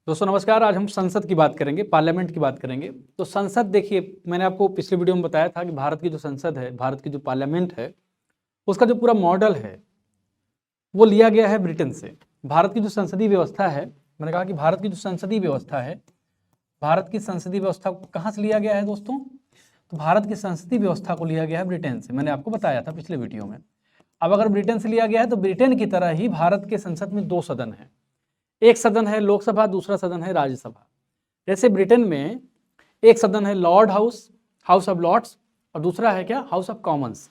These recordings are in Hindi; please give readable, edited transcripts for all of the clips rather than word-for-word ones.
दोस्तों नमस्कार। आज हम संसद की बात करेंगे, पार्लियामेंट की बात करेंगे। तो संसद देखिए, मैंने आपको पिछले वीडियो में बताया था कि भारत की जो संसद है, भारत की जो पार्लियामेंट है, उसका जो पूरा मॉडल है वो लिया गया है ब्रिटेन से। भारत की जो संसदीय व्यवस्था है, मैंने कहा कि भारत की जो संसदीय व्यवस्था है, भारत की संसदीय व्यवस्था को कहाँ से लिया गया है दोस्तों? तो भारत की संसदीय व्यवस्था को लिया गया है ब्रिटेन से। मैंने आपको बताया था पिछले वीडियो में। अब अगर ब्रिटेन से लिया गया है तो ब्रिटेन की तरह ही भारत के संसद में दो सदन है। एक सदन है लोकसभा, दूसरा सदन है राज्यसभा। जैसे ब्रिटेन में एक सदन है lord house, house of lords, और दूसरा है क्या, हाउस ऑफ कॉमन्स।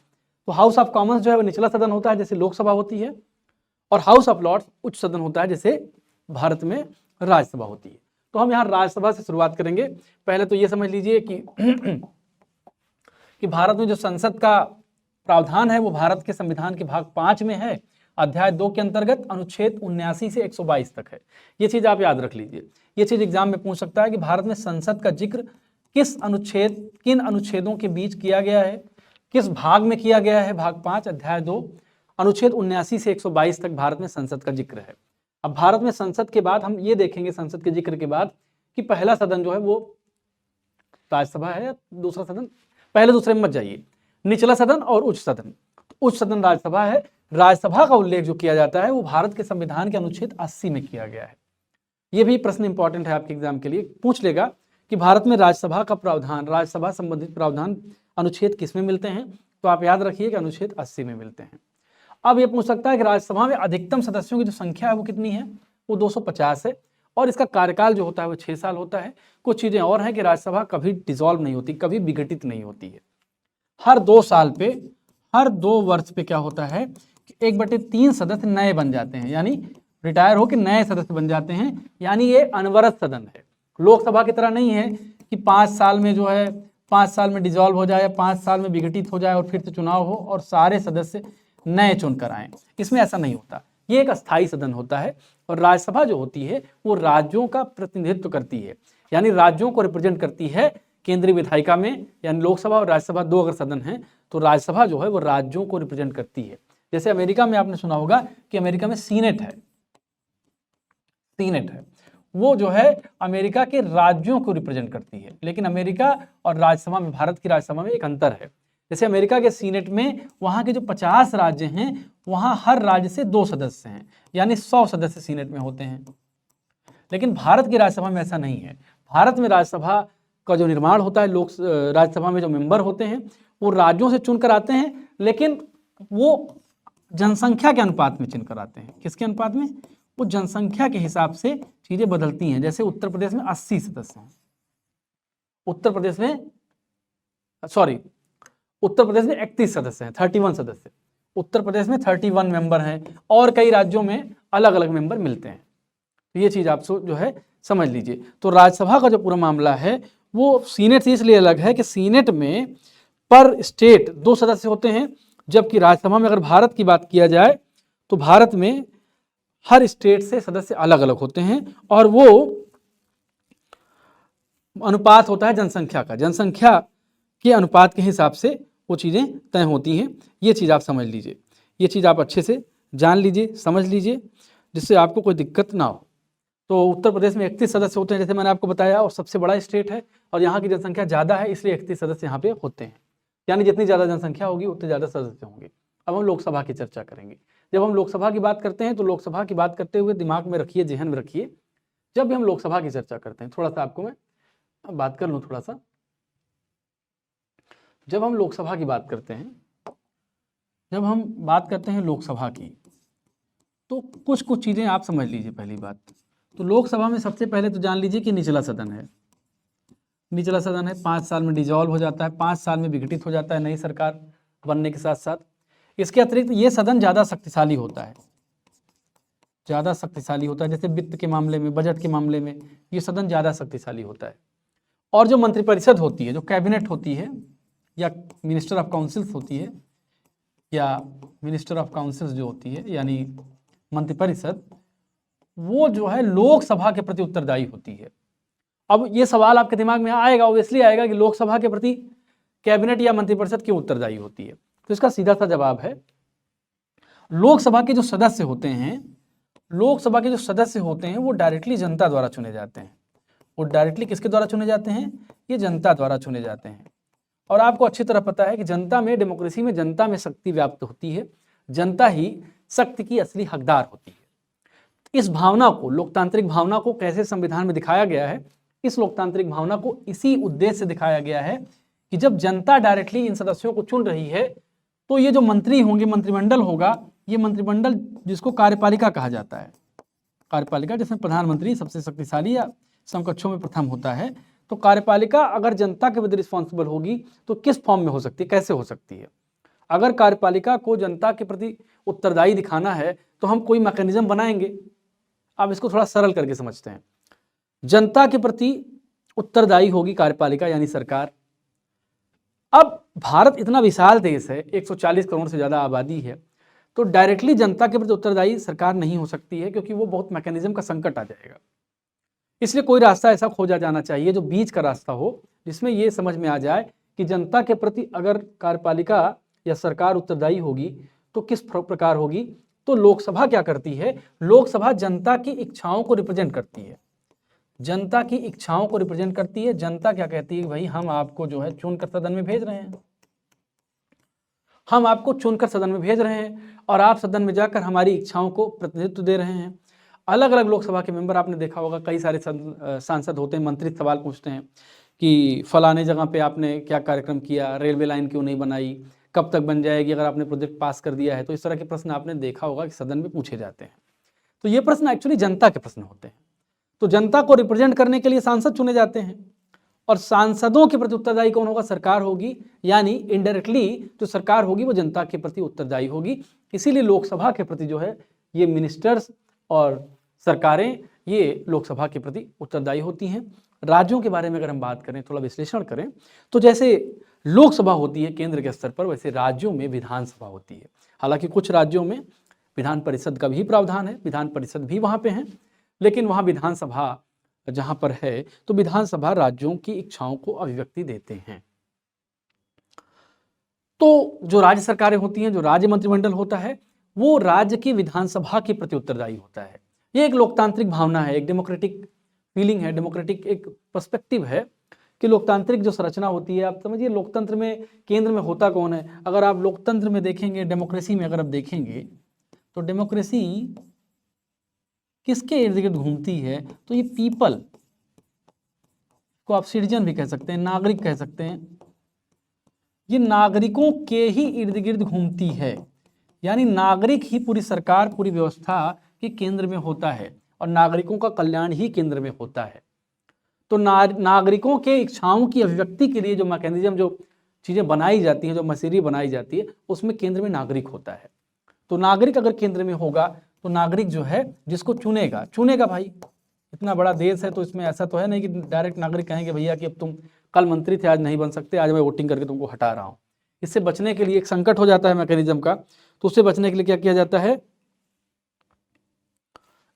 तो हाउस ऑफ कॉमन्स जो है वो निचला सदन होता है जैसे लोकसभा होती है, और हाउस ऑफ लॉर्ड्स उच्च सदन होता है जैसे भारत में राज्यसभा होती है। तो हम यहाँ राज्यसभा से शुरुआत करेंगे। पहले तो ये समझ लीजिए कि कि भारत में जो संसद का प्रावधान है वो भारत के संविधान के भाग 5 में है, अध्याय 2 के अंतर्गत अनुच्छेद 79 से 122 तक है। ये चीज आप याद रख लीजिए। ये चीज एग्जाम में पूछ सकता है कि भारत में संसद का जिक्र किन अनुच्छेदों के बीच किया गया है, किस भाग में किया गया है। भाग 5 अध्याय 2 अनुच्छेद 79 से 122 तक भारत में संसद का जिक्र है। अब भारत में संसद के बाद हम ये देखेंगे, संसद के जिक्र के बाद, कि पहला सदन जो है वो राज्यसभा है या दूसरा सदन। पहले दूसरे में मत जाइए, निचला सदन और उच्च सदन। उच्च सदन राज्यसभा है। राज्यसभा का उल्लेख जो किया जाता है वो भारत के संविधान के अनुच्छेद 80 में किया गया है। ये भी प्रश्न इंपॉर्टेंट है आपके एग्जाम के लिए, पूछ लेगा कि भारत में राज्यसभा का प्रावधान, राज्यसभा संबंधित प्रावधान अनुच्छेद किस में मिलते हैं? तो आप याद रखिए कि अनुच्छेद 80 में मिलते हैं। अब ये पूछ सकता है कि राज्यसभा में अधिकतम सदस्यों की जो संख्या है वो कितनी है? वो 250 है, और इसका कार्यकाल जो होता है वो 6 साल होता है। कुछ चीजें और हैं कि राज्यसभा कभी डिसॉल्व नहीं होती, कभी विघटित नहीं होती है। हर 2 साल पे, हर 2 वर्ष पे क्या होता है कि 1/3 सदस्य नए बन जाते हैं, यानी रिटायर होकर नए सदस्य बन जाते हैं। यानी ये अनवरत सदन है। लोकसभा की तरह नहीं है कि 5 साल में जो है 5 साल में डिसॉल्व हो जाए या 5 साल में विघटित हो जाए और फिर से चुनाव हो और सारे सदस्य नए चुनकर आए। इसमें ऐसा नहीं होता। ये एक अस्थायी सदन होता है। और राज्यसभा जो होती है वो राज्यों का प्रतिनिधित्व करती है, यानी राज्यों को रिप्रेजेंट करती है केंद्रीय विधायिका में। यानी लोकसभा और राज्यसभा दो अगर सदन हैं तो राज्यसभा जो है वो राज्यों को रिप्रेजेंट करती है। जैसे अमेरिका में आपने सुना होगा कि अमेरिका में सीनेट है, सीनेट है, वो जो है अमेरिका के राज्यों को रिप्रेजेंट करती है। लेकिन अमेरिका और राज्यसभा में, भारत की राज्यसभा में एक अंतर है। जैसे अमेरिका के सीनेट में वहां के जो 50 राज्य हैं वहां हर राज्य से 2 सदस्य हैं, यानी 100 सदस्य सीनेट में होते हैं। लेकिन भारत की राज्यसभा में ऐसा नहीं है। भारत में राज्यसभा का जो निर्माण होता है, राज्यसभा में जो मेंबर होते हैं वो राज्यों से चुनकर आते हैं, लेकिन वो जनसंख्या के अनुपात में चुनकर आते हैं। किसके अनुपात में? वो जनसंख्या के हिसाब से चीजें बदलती हैं। जैसे उत्तर प्रदेश में 80 सदस्य हैं, उत्तर प्रदेश में 31 सदस्य हैं, 31 सदस्य। उत्तर प्रदेश में 31 मेंबर हैं, और कई राज्यों में अलग अलग मेंबर मिलते हैं। तो ये चीज आप जो है समझ लीजिए। तो राज्यसभा का जो पूरा मामला है वो सीनेट से इसलिए अलग है कि सीनेट में पर स्टेट 2 सदस्य होते हैं, जबकि राज्यसभा में अगर भारत की बात किया जाए तो भारत में हर स्टेट से सदस्य अलग अलग होते हैं, और वो अनुपात होता है जनसंख्या का। जनसंख्या के अनुपात के हिसाब से वो चीज़ें तय होती हैं। ये चीज़ आप समझ लीजिए, ये चीज़ आप अच्छे से जान लीजिए, समझ लीजिए, जिससे आपको कोई दिक्कत ना हो। तो उत्तर प्रदेश में 31 सदस्य होते हैं जैसे मैंने आपको बताया, और सबसे बड़ा स्टेट है और यहाँ की जनसंख्या ज़्यादा है, इसलिए 31 सदस्य यहाँ पे होते हैं। यानी जितनी ज़्यादा जनसंख्या होगी उतने ज़्यादा सदस्य होंगे। अब हम लोकसभा की चर्चा करेंगे। जब हम लोकसभा की बात करते हैं तो लोकसभा की बात करते हुए दिमाग में रखिए, जहन में रखिए, जब भी हम लोकसभा की चर्चा करते हैं, थोड़ा सा आपको मैं बात कर लूँ थोड़ा सा। जब हम लोकसभा की बात करते हैं, जब हम बात करते हैं लोकसभा की, तो कुछ चीज़ें आप समझ लीजिए। पहली बात तो लोकसभा में सबसे पहले तो जान लीजिए कि निचला सदन है। निचला सदन है, 5 साल में डिसॉल्व हो जाता है, 5 साल में विघटित हो जाता है नई सरकार बनने के साथ साथ। इसके अतिरिक्त ये सदन ज़्यादा शक्तिशाली होता है, ज़्यादा शक्तिशाली होता है। जैसे वित्त के मामले में, बजट के मामले में ये सदन ज़्यादा शक्तिशाली होता है। और जो मंत्रिपरिषद होती है, जो कैबिनेट होती है या मिनिस्टर ऑफ काउंसिल्स होती है, या मिनिस्टर ऑफ काउंसिल्स जो होती है यानी मंत्रिपरिषद, वो जो है लोकसभा के प्रति उत्तरदायी होती है। अब ये सवाल आपके दिमाग में आएगा, वो इसलिए आएगा कि लोकसभा के प्रति कैबिनेट या मंत्रिपरिषद क्यों उत्तरदायी होती है। तो इसका सीधा सा जवाब है, लोकसभा के जो सदस्य होते हैं लोकसभा के जो सदस्य होते हैं वो डायरेक्टली जनता द्वारा चुने जाते हैं। वो डायरेक्टली किसके द्वारा चुने जाते हैं? ये जनता द्वारा चुने जाते हैं। और आपको अच्छी तरह पता है कि जनता में, डेमोक्रेसी में जनता में शक्ति व्याप्त होती है, जनता ही शक्ति की असली हकदार होती है। इस भावना को, लोकतांत्रिक भावना को कैसे संविधान में दिखाया गया है? इस लोकतांत्रिक भावना को इसी उद्देश्य से दिखाया गया है कि जब जनता डायरेक्टली इन सदस्यों को चुन रही है तो ये जो मंत्री होंगे, मंत्रिमंडल होगा, ये मंत्रिमंडल जिसको कार्यपालिका कहा जाता है, कार्यपालिका जिसमें प्रधानमंत्री सबसे शक्तिशाली या समकक्षों में प्रथम होता है, तो कार्यपालिका अगर जनता के प्रति रिस्पॉन्सिबल होगी तो किस फॉर्म में हो सकती है, कैसे हो सकती है? अगर कार्यपालिका को जनता के प्रति उत्तरदायी दिखाना है तो हम कोई मैकेनिज्म बनाएंगे। अब इसको थोड़ा सरल करके समझते हैं। जनता के प्रति उत्तरदायी होगी कार्यपालिका यानी सरकार। अब भारत इतना विशाल देश है, 140 करोड़ से ज़्यादा आबादी है, तो डायरेक्टली जनता के प्रति उत्तरदायी सरकार नहीं हो सकती है, क्योंकि वो बहुत मैकेनिज्म का संकट आ जाएगा। इसलिए कोई रास्ता ऐसा खोजा जाना चाहिए जो बीच का रास्ता हो, जिसमें ये समझ में आ जाए कि जनता के प्रति अगर कार्यपालिका या सरकार उत्तरदायी होगी तो किस प्रकार होगी। तो लोकसभा क्या करती है? लोकसभा जनता की इच्छाओं को रिप्रेजेंट करती है, जनता की इच्छाओं को रिप्रेजेंट करती है। जनता क्या कहती है? भाई हम आपको जो है चुनकर सदन में भेज रहे हैं, हम आपको चुनकर सदन में भेज रहे हैं और आप सदन में जाकर हमारी इच्छाओं को प्रतिनिधित्व दे रहे हैं। अलग अलग लोकसभा के मेंबर, आपने देखा होगा कई सारे सांसद होते हैं, मंत्री सवाल पूछते हैं कि फलाने जगह पे आपने क्या कार्यक्रम किया, रेलवे लाइन क्यों नहीं बनाई, कब तक बन जाएगी, अगर आपने प्रोजेक्ट पास कर दिया है। तो इस तरह के प्रश्न आपने देखा होगा कि सदन में पूछे जाते हैं। तो ये प्रश्न एक्चुअली जनता के प्रश्न होते हैं। तो जनता को रिप्रेजेंट करने के लिए सांसद चुने जाते हैं और सांसदों के प्रति उत्तरदायी कौन होगा? सरकार होगी, यानी इनडायरेक्टली जो सरकार होगी वो जनता के प्रति उत्तरदायी होगी। इसीलिए लोकसभा के प्रति जो है ये मिनिस्टर्स और सरकारें ये लोकसभा के प्रति उत्तरदायी होती हैं। राज्यों के बारे में अगर हम बात करें, थोड़ा विश्लेषण करें, तो जैसे लोकसभा होती है केंद्र के स्तर पर, वैसे राज्यों में विधानसभा होती है। हालांकि कुछ राज्यों में विधान परिषद का भी प्रावधान है, विधान परिषद भी वहाँ पे है, लेकिन वहाँ विधानसभा जहाँ पर है तो विधानसभा राज्यों की इच्छाओं को अभिव्यक्ति देते हैं। तो जो राज्य सरकारें होती हैं, जो राज्य मंत्रिमंडल होता है, वो राज्य की विधानसभा के प्रति उत्तरदायी होता है। ये एक लोकतांत्रिक भावना है, एक डेमोक्रेटिक फीलिंग है, डेमोक्रेटिक एक पर्सपेक्टिव है कि लोकतांत्रिक जो संरचना होती है। आप समझिए लोकतंत्र में केंद्र में होता कौन है? अगर आप लोकतंत्र में देखेंगे, डेमोक्रेसी में अगर आप देखेंगे तो डेमोक्रेसी किसके इर्द गिर्द घूमती है? तो ये पीपल को आप सिटीजन भी कह सकते हैं, नागरिक कह सकते हैं, ये नागरिकों के ही इर्द गिर्द घूमती है। यानी नागरिक ही पूरी सरकार, पूरी व्यवस्था के केंद्र में होता है और नागरिकों का कल्याण ही केंद्र में होता है। तो नागरिकों के इच्छाओं की अभिव्यक्ति के लिए जो मैकेनिज्म, जो चीज़ें बनाई जाती हैं, जो मशीनरी बनाई जाती है, उसमें केंद्र में नागरिक होता है। तो नागरिक अगर केंद्र में होगा तो नागरिक जो है जिसको चुनेगा भाई। इतना बड़ा देश है तो इसमें ऐसा तो है नहीं कि डायरेक्ट नागरिक कहेंगे भैया कि अब तुम कल मंत्री थे, आज नहीं बन सकते, आज मैं वोटिंग करके तुमको हटा रहा हूँ। इससे बचने के लिए एक संकट हो जाता है मैकेनिज्म का, तो उससे बचने के लिए क्या किया जाता है?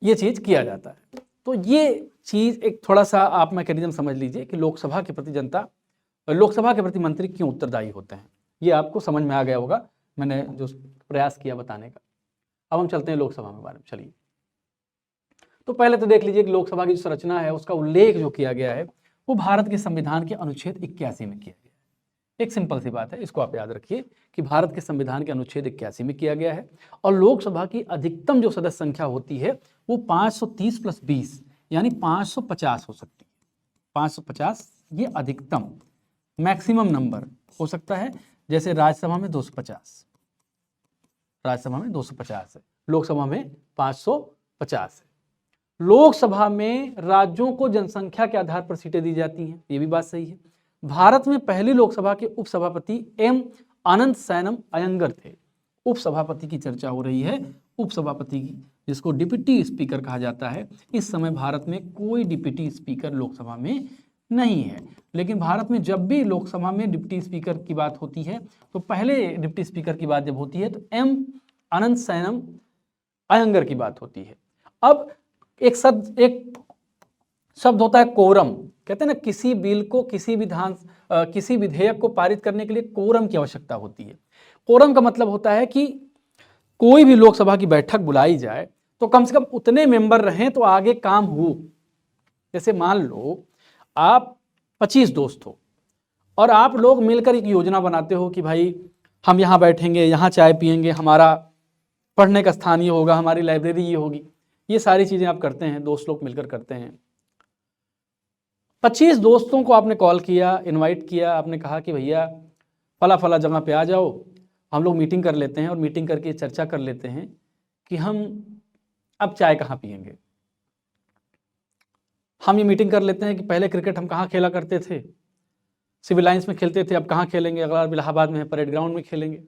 ये चीज़ किया जाता है। तो ये चीज़ एक थोड़ा सा आप मैकेनिज्म समझ लीजिए कि लोकसभा के प्रति जनता, लोकसभा के प्रति मंत्री क्यों उत्तरदायी होते हैं। ये आपको समझ में आ गया होगा, मैंने जो प्रयास किया बताने का। अब हम चलते हैं लोकसभा में बारे में। चलिए, तो पहले तो देख लीजिए कि लोकसभा की जो संरचना है उसका उल्लेख जो किया गया है वो भारत के संविधान के अनुच्छेद 81 में किया गया है। एक सिंपल सी बात है, इसको आप याद रखिए कि भारत के संविधान के अनुच्छेद 81 में किया गया है। और लोकसभा की अधिकतम जो सदस्य संख्या होती है वो 530 + 20 यानी 550 हो सकती है। 550 ये अधिकतम, मैक्सिमम नंबर हो सकता है। जैसे राज्यसभा में 250, राज्यसभा में 250 है, लोकसभा में 550 है। लोकसभा में राज्यों को जनसंख्या के आधार पर सीटें दी जाती हैं, ये भी बात सही है। भारत में पहली लोकसभा के उपसभापति एम अनंत सैनम अयंगर थे। उपसभापति की चर्चा हो रही है, उपसभापति की, जिसको डिप्टी स्पीकर कहा जाता है। इस समय भारत में कोई डिप्टी स्पीकर लोकसभा में नहीं है, लेकिन भारत में जब भी लोकसभा में डिप्टी स्पीकर की बात होती है तो पहले डिप्टी स्पीकर की बात जब होती है तो एम अनंत सैनम अयंगर की बात होती है। अब एक शब्द होता है कोरम। कहते हैं ना, किसी बिल को, किसी विधेयक को पारित करने के लिए कोरम की आवश्यकता होती है। कोरम का मतलब होता है कि कोई भी लोकसभा की बैठक बुलाई जाए तो कम से कम उतने मेंबर रहें तो आगे काम हो। जैसे मान लो आप 25 दोस्त हो और आप लोग मिलकर एक योजना बनाते हो कि भाई हम यहाँ बैठेंगे, यहाँ चाय पियेंगे, हमारा पढ़ने का स्थान ये होगा, हमारी लाइब्रेरी ये होगी। ये सारी चीज़ें आप करते हैं, दोस्त लोग मिलकर करते हैं। 25 दोस्तों को आपने कॉल किया, इनवाइट किया, आपने कहा कि भैया फला फला जगह पे आ जाओ, हम लोग मीटिंग कर लेते हैं और मीटिंग करके चर्चा कर लेते हैं कि हम अब चाय कहाँ पियेंगे। हम ये मीटिंग कर लेते हैं कि पहले क्रिकेट हम कहाँ खेला करते थे, सिविल लाइंस में खेलते थे, अब कहाँ खेलेंगे, अगला इलाहाबाद में है, परेड ग्राउंड में खेलेंगे।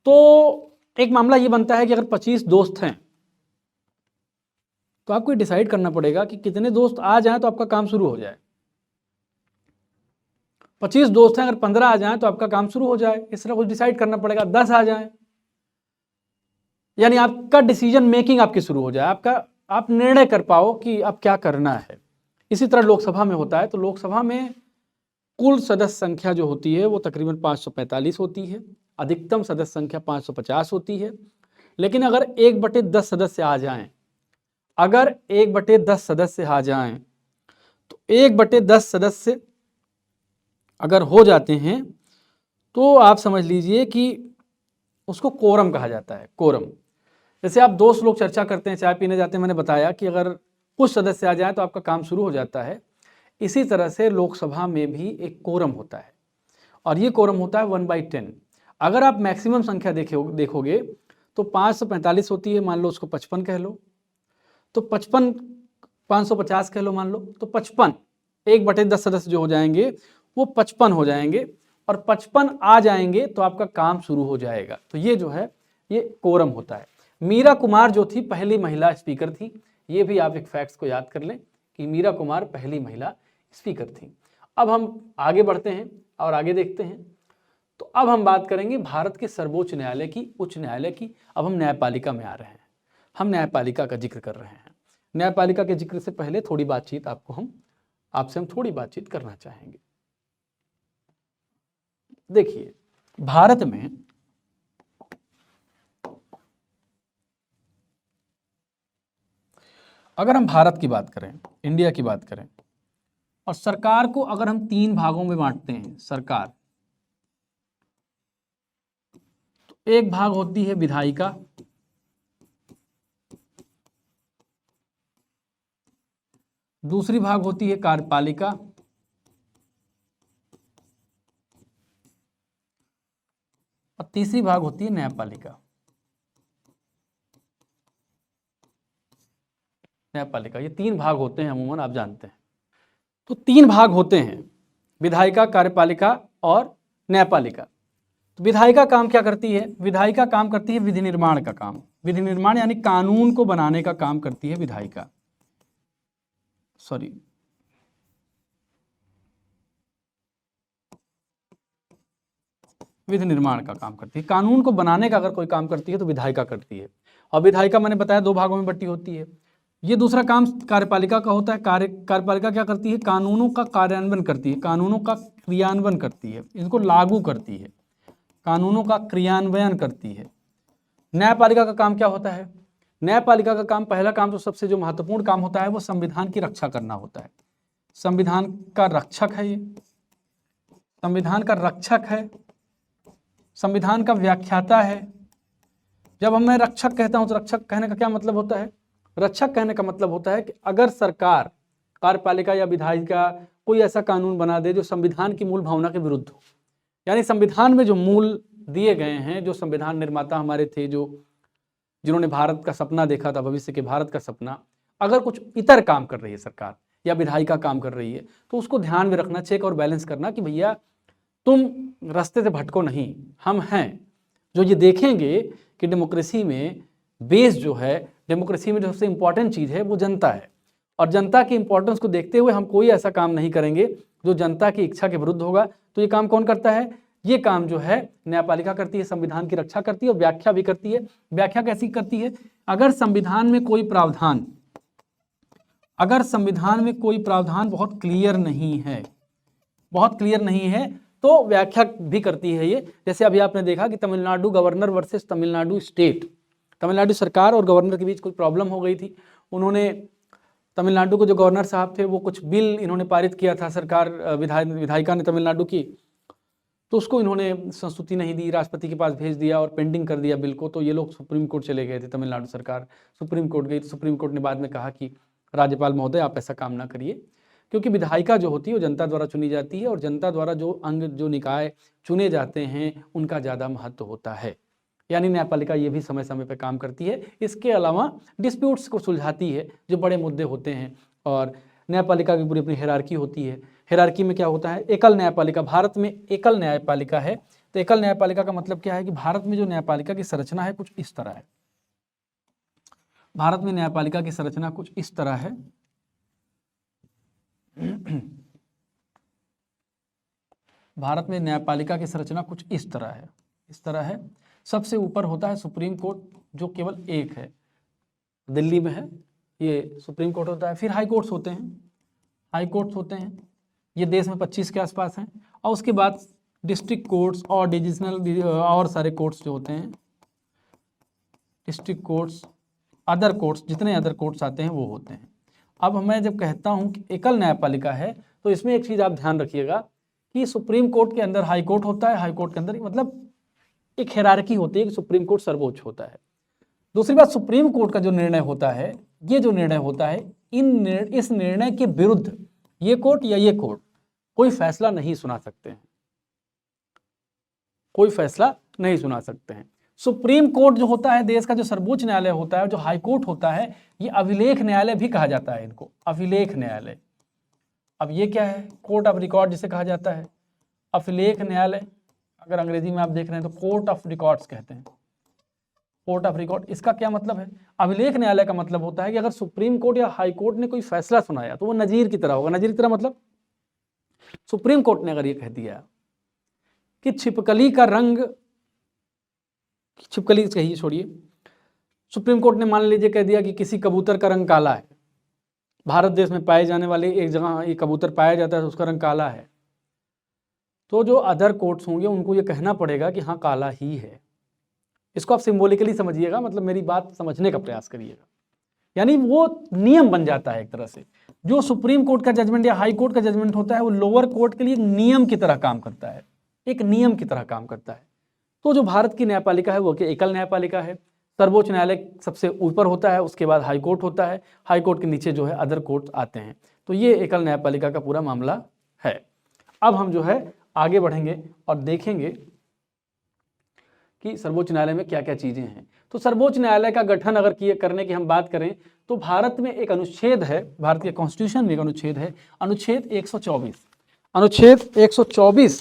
तो एक मामला ये बनता है कि अगर 25 दोस्त हैं तो आपको डिसाइड करना पड़ेगा कि कितने दोस्त आ जाएं तो आपका काम शुरू हो जाए। 25 दोस्त हैं, अगर 15 आ जाएं तो आपका काम शुरू हो जाए। इस तरह कुछ डिसाइड करना पड़ेगा। 10 आ जाएं यानी आपका डिसीजन मेकिंग आपकी शुरू हो जाए, आप निर्णय कर पाओ कि अब क्या करना है। इसी तरह लोकसभा में होता है। तो लोकसभा में कुल सदस्य संख्या जो होती है वो तकरीबन 545 होती है, अधिकतम सदस्य संख्या 550 होती है। लेकिन अगर 1/10 सदस्य आ जाएं, अगर 1/10 सदस्य आ जाएं तो 1/10 सदस्य अगर हो जाते हैं तो आप समझ लीजिए कि उसको कोरम कहा जाता है। कोरम, जैसे आप दोस्त लोग चर्चा करते हैं, चाय पीने जाते हैं, मैंने बताया कि अगर कुछ सदस्य आ जाए तो आपका काम शुरू हो जाता है। इसी तरह से लोकसभा में भी एक कोरम होता है और ये कोरम होता है 1/10। अगर आप मैक्सिमम संख्या देखोगे तो 545 होती है, मान लो उसको 55 कह लो, तो 55 550 कह लो मान लो, तो 55 1/10 सदस्य जो हो जाएंगे वो 55 हो जाएंगे और 55 आ जाएंगे तो आपका काम शुरू हो जाएगा। तो ये जो है ये कोरम होता है। मीरा कुमार जो थी पहली महिला स्पीकर थी। ये भी आप एक फैक्ट्स को याद कर लें कि मीरा कुमार पहली महिला स्पीकर थी। अब हम आगे बढ़ते हैं और आगे देखते हैं। तो अब हम बात करेंगे भारत के सर्वोच्च न्यायालय की, उच्च न्यायालय की। अब हम न्यायपालिका में आ रहे हैं, हम न्यायपालिका का जिक्र कर रहे हैं। न्यायपालिका के जिक्र से पहले थोड़ी बातचीत आपसे हम थोड़ी बातचीत करना चाहेंगे। देखिए, भारत में अगर हम भारत की बात करें, इंडिया की बात करें, और सरकार को अगर हम 3 भागों में बांटते हैं, सरकार तो एक भाग होती है विधायिका, दूसरी भाग होती है कार्यपालिका, और तीसरी भाग होती है न्यायपालिका। न्यायपालिका, ये 3 भाग होते हैं अमूमन, आप जानते हैं। तो 3 भाग होते हैं, विधायिका, कार्यपालिका और न्यायपालिका। तो विधायिका काम क्या करती है? विधायिका काम करती है विधि निर्माण का काम। विधि निर्माण यानी कानून को बनाने का काम करती है विधायिका। सॉरी, विधि निर्माण का काम करती है। कानून को बनाने का अगर कोई काम करती है तो विधायिका करती है। और विधायिका मैंने बताया 2 भागों में बटी होती है। ये दूसरा काम कार्यपालिका का होता है। कार्यपालिका क्या करती है? कानूनों का कार्यान्वयन करती है, कानूनों का क्रियान्वयन करती है, इनको लागू करती है, कानूनों का क्रियान्वयन करती है। न्यायपालिका का काम क्या होता है? न्यायपालिका का काम, पहला काम तो सबसे जो महत्वपूर्ण काम होता है वो संविधान की रक्षा करना होता है। संविधान का रक्षक है ये, संविधान का रक्षक है, संविधान का व्याख्याता है। जब मैं रक्षक कहता हूं तो रक्षक कहने का क्या मतलब होता है? रक्षक कहने का मतलब होता है कि अगर सरकार, कार्यपालिका या विधायिका कोई ऐसा कानून बना दे जो संविधान की मूल भावना के विरुद्ध हो, यानी संविधान में जो मूल दिए गए हैं, जो संविधान निर्माता हमारे थे, जिन्होंने भारत का सपना देखा था, भविष्य के भारत का सपना, अगर कुछ इतर काम कर रही है सरकार या विधायिका काम कर रही है तो उसको ध्यान में रखना, चेक और बैलेंस करना कि भैया तुम रास्ते से भटको नहीं, हम हैं जो ये देखेंगे कि डेमोक्रेसी में बेस जो है, डेमोक्रेसी में जो सबसे इंपॉर्टेंट चीज़ है वो जनता है, और जनता की इंपॉर्टेंस को देखते हुए हम कोई ऐसा काम नहीं करेंगे जो जनता की इच्छा के विरुद्ध होगा। तो ये काम कौन करता है? ये काम जो है न्यायपालिका करती है, संविधान की रक्षा करती है और व्याख्या भी करती है। व्याख्या कैसी करती है? अगर संविधान में कोई प्रावधान, अगर संविधान में कोई प्रावधान बहुत क्लियर नहीं है, बहुत क्लियर नहीं है, तो व्याख्या भी करती है ये। जैसे अभी आपने देखा कि Tamil Nadu governor versus Tamil Nadu state, Tamil Nadu सरकार और गवर्नर के बीच कोई प्रॉब्लम हो गई थी। उन्होंने तमिलनाडु के जो गवर्नर साहब थे वो कुछ बिल इन्होंने पारित किया था, सरकार विधायिका ने तमिलनाडु की, तो उसको इन्होंने संस्तुति नहीं दी, राष्ट्रपति के पास भेज दिया और पेंडिंग कर दिया बिल को। तो ये लोग सुप्रीम कोर्ट चले गए थे, तमिलनाडु सरकार सुप्रीम कोर्ट गई। तो सुप्रीम कोर्ट ने बाद में कहा कि राज्यपाल महोदय आप ऐसा काम ना करिए, क्योंकि विधायिका जो होती है वो जनता द्वारा चुनी जाती है और जनता द्वारा जो निकाय चुने जाते हैं उनका ज़्यादा महत्व होता है। यानी न्यायपालिका ये भी समय समय पर काम करती है। इसके अलावा डिस्प्यूट्स को सुलझाती है जो बड़े मुद्दे होते हैं, और न्यायपालिका की पूरी अपनी हायरार्की होती है। हायरार्की में क्या होता है, एकल न्यायपालिका, भारत में एकल न्यायपालिका है। तो एकल न्यायपालिका का मतलब क्या है कि भारत में जो न्यायपालिका की संरचना है कुछ इस तरह है। भारत में न्यायपालिका की संरचना कुछ इस तरह है। भारत में न्यायपालिका की संरचना कुछ इस तरह है, इस तरह है। सबसे ऊपर होता है सुप्रीम कोर्ट, जो केवल एक है, दिल्ली में है, ये सुप्रीम कोर्ट होता है। फिर हाई कोर्ट्स होते हैं, हाई कोर्ट्स होते हैं, ये देश में 25 के आसपास हैं। और उसके बाद डिस्ट्रिक्ट कोर्ट्स और डिविजनल और सारे कोर्ट्स जो होते हैं, डिस्ट्रिक्ट कोर्ट्स, अदर कोर्ट्स, जितने अदर कोर्ट्स आते हैं वो होते हैं। अब मैं जब कहता हूं कि एकल न्यायपालिका है तो इसमें एक चीज़ आप ध्यान रखिएगा कि सुप्रीम कोर्ट के अंदर हाई कोर्ट होता है, हाई कोर्ट के अंदर मतलब एक हायरार्की होती है कि सुप्रीम कोर्ट सर्वोच्च होता है। दूसरी बात, सुप्रीम कोर्ट का जो निर्णय होता है, ये जो निर्णय होता है, इस निर्णय के विरुद्ध ये कोर्ट या ये कोर्ट कोई फैसला नहीं सुना सकते हैं, कोई फैसला नहीं सुना सकते हैं। सुप्रीम कोर्ट जो होता है, देश का जो सर्वोच्च न्यायालय होता है, जो हाई कोर्ट होता है, ये अभिलेख न्यायालय भी कहा जाता है इनको, अभिलेख न्यायालय। अब ये क्या है, कोर्ट ऑफ रिकॉर्ड जिसे कहा जाता है, अभिलेख न्यायालय। अगर अंग्रेजी में आप देख रहे हैं तो कोर्ट ऑफ रिकॉर्ड्स कहते हैं, कोर्ट ऑफ रिकॉर्ड। इसका क्या मतलब है, अभिलेख न्यायालय का मतलब होता है कि अगर सुप्रीम कोर्ट या हाई कोर्ट ने कोई फैसला सुनाया तो वो नजीर की तरह होगा। नजीर की तरह मतलब सुप्रीम कोर्ट ने अगर ये कह दिया कि छिपकली का रंग, छिपकली कहिए छोड़िए, सुप्रीम कोर्ट ने मान लीजिए कह दिया कि किसी कबूतर का रंग काला है, भारत देश में पाए जाने वाले एक जगह ये कबूतर पाया जाता है तो उसका रंग काला है, तो जो अदर कोर्ट्स होंगे उनको ये कहना पड़ेगा कि हाँ काला ही है। इसको आप सिंबॉलिकली समझिएगा, मतलब मेरी बात समझने का प्रयास करिएगा। यानी वो नियम बन जाता है एक तरह से। जो सुप्रीम कोर्ट का जजमेंट या हाई कोर्ट का जजमेंट होता है वो लोअर कोर्ट के लिए नियम की तरह काम करता है, एक नियम की तरह काम करता है। तो जो भारत की न्यायपालिका है वो एकल न्यायपालिका है। सर्वोच्च न्यायालय सबसे ऊपर होता है, उसके बाद हाई कोर्ट होता है, हाई कोर्ट के नीचे जो है अदर कोर्ट आते हैं। तो ये एकल न्यायपालिका का पूरा मामला है। अब हम जो है आगे बढ़ेंगे और देखेंगे कि सर्वोच्च न्यायालय में क्या क्या चीज़ें हैं। तो सर्वोच्च न्यायालय का गठन अगर करने की हम बात करें तो भारत में एक अनुच्छेद है, भारतीय कॉन्स्टिट्यूशन में एक अनुच्छेद है, अनुच्छेद 124। अनुच्छेद 124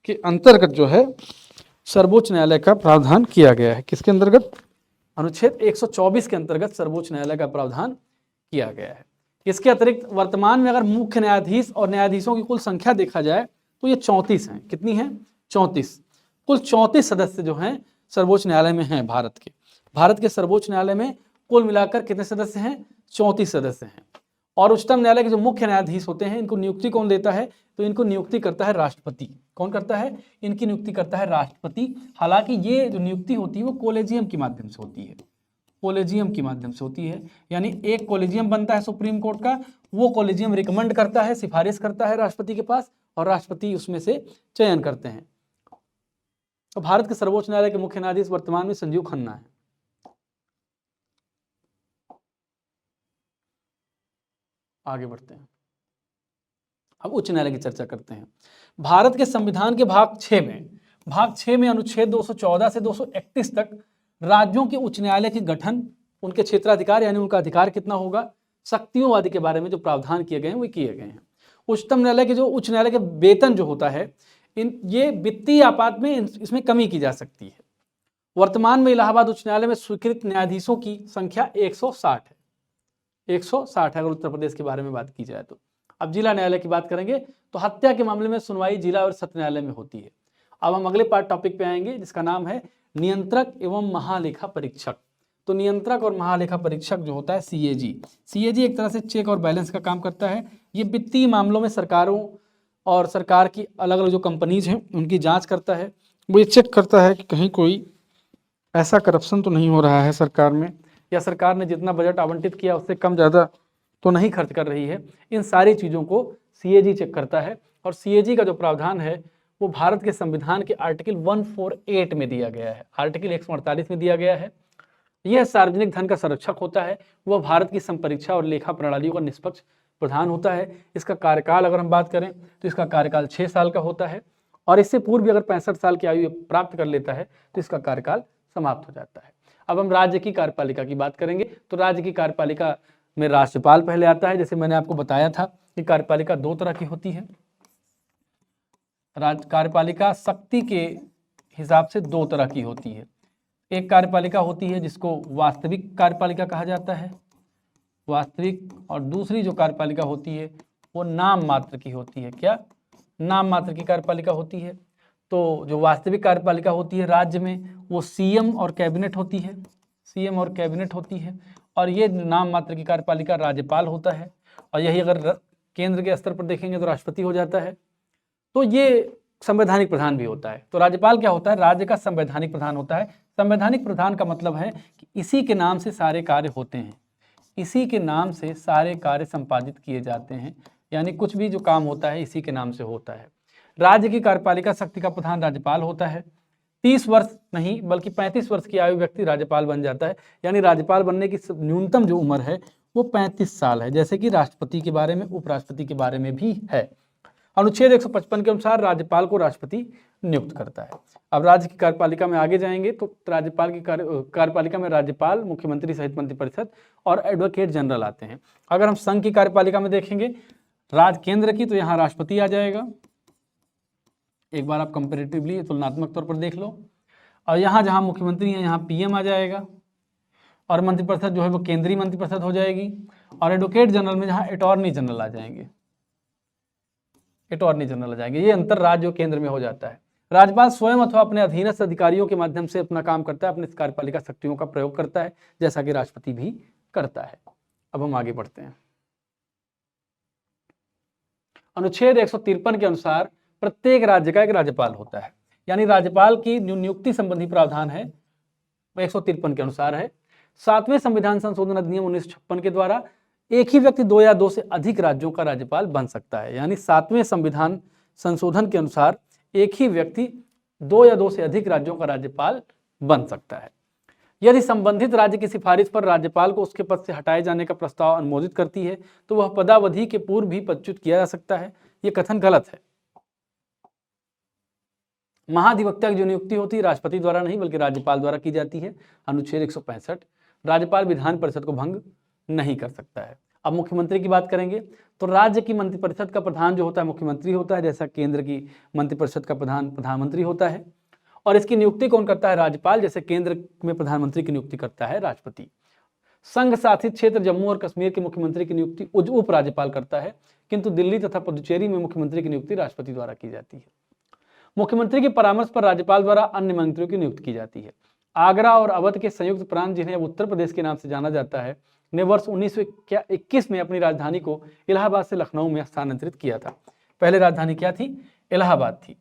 के अंतर्गत जो है सर्वोच्च न्यायालय का प्रावधान किया गया है। किसके अंतर्गत, अनुच्छेद 124 के अंतर्गत सर्वोच्च न्यायालय का प्रावधान किया गया है। इसके अतिरिक्त वर्तमान में अगर मुख्य न्यायाधीश और न्यायाधीशों की कुल संख्या देखा जाए तो ये 34 हैं। कितनी है, 34। कुल 34 सदस्य जो हैं सर्वोच्च न्यायालय में हैं भारत के। भारत के सर्वोच्च न्यायालय में कुल मिलाकर कितने सदस्य हैं, 34 सदस्य हैं। और उच्चतम न्यायालय के जो मुख्य न्यायाधीश होते हैं इनको नियुक्ति कौन देता है, तो इनको नियुक्ति करता है राष्ट्रपति। कौन करता है, इनकी नियुक्ति करता है राष्ट्रपति। हालांकि ये जो नियुक्ति होती है वो कोलेजियम के माध्यम से होती है, कोलेजियम के माध्यम से होती है। यानी एक कोलेजियम बनता है सुप्रीम कोर्ट का, वो कोलेजियम रिकमेंड करता है, सिफारिश करता है राष्ट्रपति के पास और राष्ट्रपति उसमें से चयन करते हैं। तो भारत के सर्वोच्च न्यायालय के मुख्य न्यायाधीश वर्तमान में संजीव खन्ना है। आगे बढ़ते हैं, अब उच्च न्यायालय की चर्चा करते हैं। भारत के संविधान के भाग 6 में अनुच्छेद 214 से 231 तक राज्यों के उच्च न्यायालय के गठन, उनके क्षेत्राधिकार यानी उनका अधिकार कितना होगा, शक्तियों आदि के बारे में जो प्रावधान किए गए हैं वो किए गए हैं। उच्चतम न्यायालय के जो उच्च न्यायालय के वेतन जो होता है, ये वित्तीय आपात में इसमें कमी की जा सकती है। वर्तमान में इलाहाबाद उच्च न्यायालय में स्वीकृत न्यायाधीशों की संख्या 160 है, 160 है अगर उत्तर प्रदेश के बारे में बात की जाए तो। अब जिला न्यायालय की बात करेंगे तो हत्या के मामले में सुनवाई जिला और सत्र न्यायालय में होती है। अब हम अगले टॉपिक पे आएंगे जिसका नाम है नियंत्रक एवं महालेखा परीक्षक। तो नियंत्रक और महालेखा परीक्षक जो होता है सीएजी एक तरह से चेक और बैलेंस का काम करता है। ये वित्तीय मामलों में सरकारों और सरकार की अलग अलग जो कंपनीज हैं उनकी जांच करता है। वो ये चेक करता है कि कहीं कोई ऐसा करप्शन तो नहीं हो रहा है सरकार में, या सरकार ने जितना बजट आवंटित किया उससे कम ज़्यादा तो नहीं खर्च कर रही है। इन सारी चीज़ों को सीएजी चेक करता है, और सीएजी का जो प्रावधान है वो भारत के संविधान के आर्टिकल 148 में दिया गया है, आर्टिकल 148 में दिया गया है। यह सार्वजनिक धन का संरक्षक होता है, वह भारत की संपरीक्षा और लेखा प्रणालियों का निष्पक्ष प्रधान होता है। इसका कार्यकाल अगर हम बात करें तो इसका कार्यकाल 6 साल का होता है, और इससे पूर्व भी अगर 65 साल की आयु प्राप्त कर लेता है तो इसका कार्यकाल समाप्त हो जाता है। अब हम राज्य की कार्यपालिका की बात करेंगे, तो राज्य की कार्यपालिका में राज्यपाल पहले आता है। जैसे मैंने आपको बताया था कि कार्यपालिका 2 तरह की होती है। कार्यपालिका शक्ति के हिसाब से 2 तरह की होती है। एक कार्यपालिका होती है जिसको वास्तविक कार्यपालिका कहा जाता है, वास्तविक, और दूसरी जो कार्यपालिका होती है वो नाम मात्र की होती है। क्या? नाम मात्र की कार्यपालिका होती है। तो जो वास्तविक कार्यपालिका होती है राज्य में वो सीएम और कैबिनेट होती है, सीएम और कैबिनेट होती है, और ये नाम मात्र की कार्यपालिका राज्यपाल होता है, और यही अगर केंद्र के स्तर पर देखेंगे तो राष्ट्रपति हो जाता है। तो ये संवैधानिक प्रधान भी होता है। तो राज्यपाल क्या होता है? राज्य का संवैधानिक प्रधान होता है। संवैधानिक प्रधान का मतलब है कि इसी के नाम से सारे कार्य होते हैं, इसी के नाम से सारे कार्य संपादित किए जाते हैं, यानी कुछ भी जो काम होता है इसी के नाम से होता है। राज्य की कार्यपालिका शक्ति का प्रधान राज्यपाल होता है। 30 वर्ष नहीं बल्कि 35 वर्ष की आयु व्यक्ति राज्यपाल बन जाता है, यानी राज्यपाल बनने की न्यूनतम जो उम्र है वो 35 साल है, जैसे कि राष्ट्रपति के बारे में, उपराष्ट्रपति के बारे में भी है। अनुच्छेद 155 के अनुसार राज्यपाल को राष्ट्रपति नियुक्त करता है। अब राज्य की कार्यपालिका में आगे जाएंगे तो राज्यपाल की कार्यपालिका में राज्यपाल, मुख्यमंत्री सहित मंत्रिपरिषद और एडवोकेट जनरल आते हैं। अगर हम संघ की कार्यपालिका में देखेंगे राज्य केंद्र की, तो यहाँ राष्ट्रपति आ जाएगा। एक बार आप कंपेरेटिवली तुलनात्मक तौर पर देख लो, और यहाँ जहाँ मुख्यमंत्री है यहाँ पीएम आ जाएगा, और मंत्रिपरिषद जो है वो केंद्रीय मंत्रिपरिषद हो जाएगी, और एडवोकेट जनरल में जहाँ अटॉर्नी जनरल आ जाएंगे, अटॉर्नी जनरल आ जाएंगे। ये अंतर राज्य और केंद्र में हो जाता है। राज्यपाल स्वयं अथवा अपने अधीनस्थ अधिकारियों के माध्यम से अपना काम करता है, अपने कार्यपालिका शक्तियों का प्रयोग करता है, जैसा कि राष्ट्रपति भी करता है। अब हम आगे बढ़ते हैं। अनुच्छेद 153 के अनुसार प्रत्येक राज्य का एक राज्यपाल होता है, यानी राज्यपाल की नियुक्ति संबंधी प्रावधान है 153 के अनुसार है। 7वें संविधान संशोधन अधिनियम 1956 के द्वारा एक ही व्यक्ति 2 या 2 से अधिक राज्यों का राज्यपाल बन सकता है, यानी 7वें संविधान संशोधन के अनुसार एक ही व्यक्ति 2 या 2 से अधिक राज्यों का राज्यपाल बन सकता है। यदि संबंधित राज्य की सिफारिश पर राज्यपाल को उसके पद से हटाए जाने का प्रस्ताव अनुमोदित करती है तो वह पदावधि के पूर्व भी पदच्युत किया जा सकता है। यह कथन गलत है। महाधिवक्ता की जो नियुक्ति होती है राष्ट्रपति द्वारा नहीं बल्कि राज्यपाल द्वारा की जाती है। अनुच्छेद 165 राज्यपाल विधान परिषद को भंग नहीं कर सकता है। अब मुख्यमंत्री की बात करेंगे तो राज्य की मंत्रिपरिषद का प्रधान जो होता है मुख्यमंत्री होता है, जैसा केंद्र की मंत्रिपरिषद का प्रधान प्रधानमंत्री होता है, और इसकी नियुक्ति कौन करता है? राज्यपाल। जैसे केंद्र में प्रधानमंत्री की नियुक्ति करता है राष्ट्रपति। संघ शासित क्षेत्र जम्मू और कश्मीर के मुख्यमंत्री की नियुक्ति उप राज्यपाल करता है, किंतु दिल्ली तथा पुदुचेरी में मुख्यमंत्री की नियुक्ति राष्ट्रपति द्वारा की जाती है। मुख्यमंत्री के परामर्श पर राज्यपाल द्वारा अन्य मंत्रियों की नियुक्ति की जाती है। आगरा और अवध के संयुक्त प्रांत, जिन्हें उत्तर प्रदेश के नाम से जाना जाता है, ने वर्ष 1921 में अपनी राजधानी को इलाहाबाद से लखनऊ में स्थानांतरित किया था। पहले राजधानी क्या थी? इलाहाबाद थी।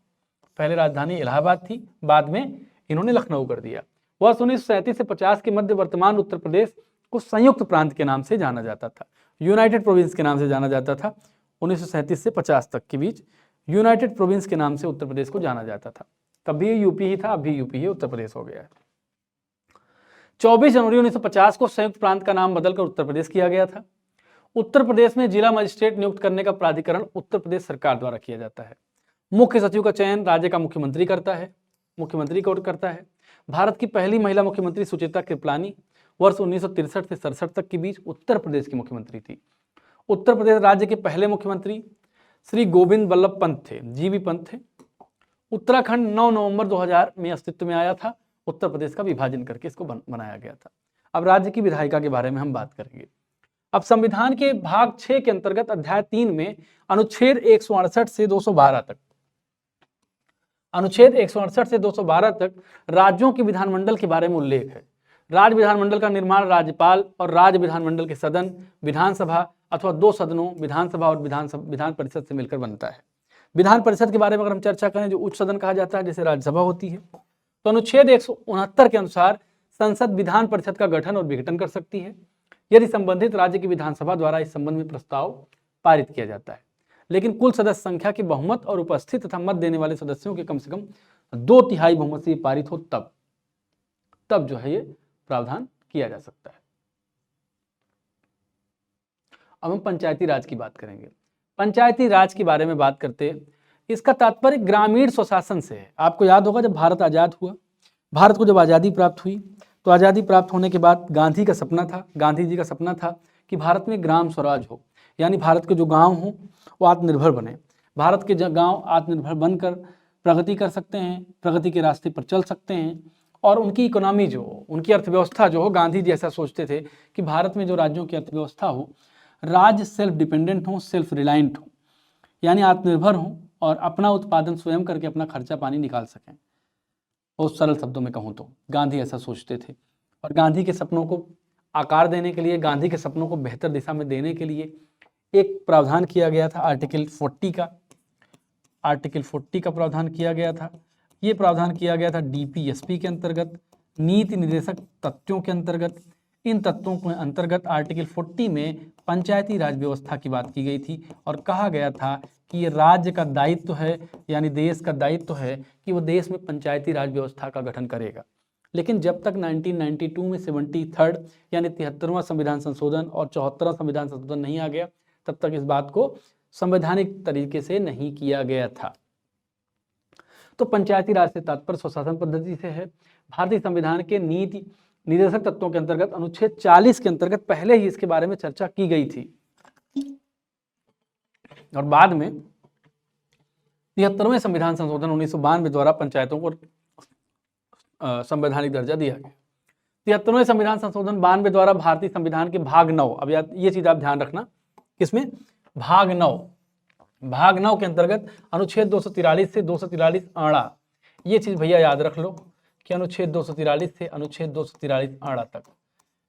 पहले राजधानी इलाहाबाद थी, बाद में इन्होंने लखनऊ कर दिया। वर्ष 1937 से 50 के मध्य वर्तमान उत्तर प्रदेश को संयुक्त प्रांत के नाम से जाना जाता था, यूनाइटेड प्रोविंस के नाम से जाना जाता था। 1937 से 50 तक के बीच यूनाइटेड प्रोविंस के नाम से उत्तर प्रदेश को जाना जाता था। तब भी यूपी ही था, अब भी यूपी ही उत्तर प्रदेश हो गया है। 24 जनवरी 1950 को संयुक्त प्रांत का नाम बदलकर उत्तर प्रदेश किया गया था। उत्तर प्रदेश में जिला मजिस्ट्रेट नियुक्त करने का प्राधिकरण उत्तर प्रदेश सरकार द्वारा किया जाता है। मुख्य सचिव का चयन राज्य का मुख्यमंत्री करता है, मुख्यमंत्री को करता है। भारत की पहली महिला मुख्यमंत्री सुचेता कृपलानी वर्ष 1963 से 67 तक के बीच उत्तर प्रदेश की मुख्यमंत्री थी। उत्तर प्रदेश राज्य के पहले मुख्यमंत्री श्री गोविंद बल्लभ पंत थे, जीवी पंत थे। उत्तराखंड 9 नवंबर 2000 में अस्तित्व में आया था। उत्तर प्रदेश का विभाजन करके इसको बनाया गया था। अब राज्य की विधायिका के बारे में हम बात करेंगे। अब संविधान के भाग 6 के अंतर्गत अध्याय 3 में अनुच्छेद 168 से 212 तक, अनुच्छेद 168 से 212 तक राज्यों के विधानमंडल के बारे में उल्लेख है। राज्य विधानमंडल का निर्माण राज्यपाल और राज्य विधानमंडल के सदन, विधानसभा अथवा 2 सदनों विधानसभा और विधान परिषद से मिलकर बनता है। विधान परिषद के बारे में अगर हम चर्चा करें, जो उच्च सदन कहा जाता है, जैसे राज्यसभा होती है, तो अनुच्छेद 169 के अनुसार संसद विधान परिषद का गठन और विघटन कर सकती है यदि संबंधित राज्य की विधानसभा द्वारा इस संबंध में प्रस्ताव पारित किया जाता है, लेकिन कुल सदस्य संख्या के बहुमत और उपस्थित तथा मत देने वाले सदस्यों के कम से कम 2/3 बहुमत से पारित हो तब जो है ये प्रावधान किया जा सकता है। अब हम पंचायती राज की बात करेंगे। पंचायती राज के बारे में बात करते, इसका तात्पर्य ग्रामीण स्वशासन से है। आपको याद होगा जब भारत आजाद हुआ, भारत को जब आज़ादी प्राप्त हुई तो आज़ादी प्राप्त होने के बाद गांधी जी का सपना था कि भारत में ग्राम स्वराज हो, यानी भारत के जो गांव हों वो आत्मनिर्भर बने। भारत के गांव आत्मनिर्भर बनकर प्रगति कर सकते हैं, प्रगति के रास्ते पर चल सकते हैं और उनकी इकोनॉमी जो हो, उनकी अर्थव्यवस्था जो हो, गांधी जी ऐसा सोचते थे कि भारत में जो राज्यों की अर्थव्यवस्था हो, राज्य सेल्फ डिपेंडेंट हों, सेल्फ रिलायंट हों, यानी आत्मनिर्भर हों और अपना उत्पादन स्वयं करके अपना खर्चा पानी निकाल सकें। बहुत सरल शब्दों में कहूँ तो गांधी ऐसा सोचते थे और गांधी के सपनों को आकार देने के लिए, गांधी के सपनों को बेहतर दिशा में देने के लिए एक प्रावधान किया गया था, आर्टिकल 40 का प्रावधान किया गया था। ये प्रावधान किया गया था डीपीएसपी के अंतर्गत, नीति निर्देशक तत्वों के अंतर्गत। इन तत्वों के अंतर्गत आर्टिकल 40 में पंचायती राज व्यवस्था की बात की गई थी और कहा गया था कि ये राज्य का दायित्व है, यानी देश का दायित्व है कि वो देश में पंचायती राज व्यवस्था का गठन करेगा। लेकिन जब तक 1992 में 73rd यानी 73वां संविधान संशोधन और 74वां संविधान संशोधन नहीं आ गया, तब तक इस बात को संवैधानिक तरीके से नहीं किया गया था। तो पंचायती राज से तात्पर्य स्वशासन पद्धति से है। भारतीय संविधान के नीति निर्देशक तत्वों के अंतर्गत अनुच्छेद 40 के अंतर्गत पहले ही इसके बारे में चर्चा की गई थी और बाद में 73वें संविधान संशोधन 1992 द्वारा पंचायतों को संवैधानिक दर्जा दिया गया। 73वें संविधान संशोधन 92 द्वारा भारतीय संविधान के भाग 9, अब ये चीज आप ध्यान रखना, किसमें? भाग 9 के अंतर्गत अनुच्छेद 243 से 243 आड़ा, ये चीज भैया याद रख लो कि अनुच्छेद 243 से अनुच्छेद 243 आड़ा तक,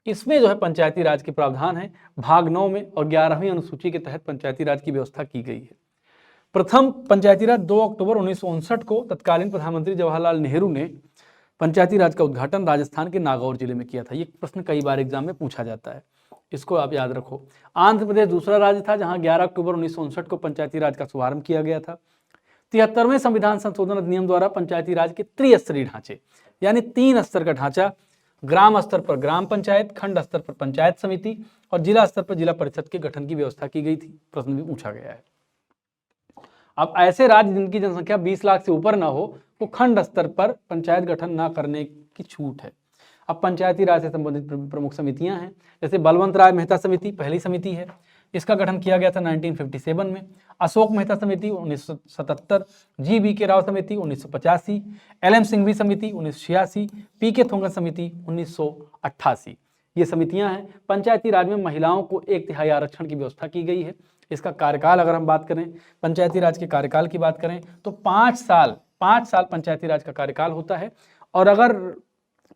इसमें जो है पंचायती राज के प्रावधान है भाग 9 में और 11वीं अनुसूची के तहत पंचायती राज की व्यवस्था की गई है। प्रथम पंचायती राज 2 अक्टूबर 1959 को तत्कालीन प्रधानमंत्री जवाहरलाल नेहरू ने पंचायती राज का उद्घाटन राजस्थान के नागौर जिले में किया था। ये प्रश्न कई बार एग्जाम में पूछा जाता है, इसको आप याद रखो। आंध्र प्रदेश दूसरा राज्य था जहां 11 अक्टूबर 1959 को पंचायती राज का शुभारंभ किया गया था। 73वें संविधान संशोधन अधिनियम द्वारा पंचायती राज के त्रिस्तरीय ढांचे, यानी 3 स्तर का ढांचा, ग्राम स्तर पर ग्राम पंचायत, खंड स्तर पर पंचायत समिति और जिला स्तर पर जिला परिषद के गठन की व्यवस्था की गई थी। प्रश्न भी पूछा गया है। अब ऐसे राज्य जिनकी जनसंख्या 20 लाख से ऊपर ना हो, वो खंड स्तर पर पंचायत गठन ना करने की छूट है। अब पंचायती राज से संबंधित प्रमुख समितियां हैं, जैसे बलवंत राय मेहता समिति पहली समिति है, इसका गठन किया गया था 1957 में। अशोक मेहता समिति 1977, जी.वी.के. राव समिति 1985, एल.एम. सिंघवी समिति 1986, पी.के. थोंगन समिति 1988। ये समितियां हैं। पंचायती राज में महिलाओं को 1/3 आरक्षण की व्यवस्था की गई है। इसका कार्यकाल अगर हम बात करें, पंचायती राज के कार्यकाल की बात करें तो 5 साल पंचायती राज का कार्यकाल होता है और अगर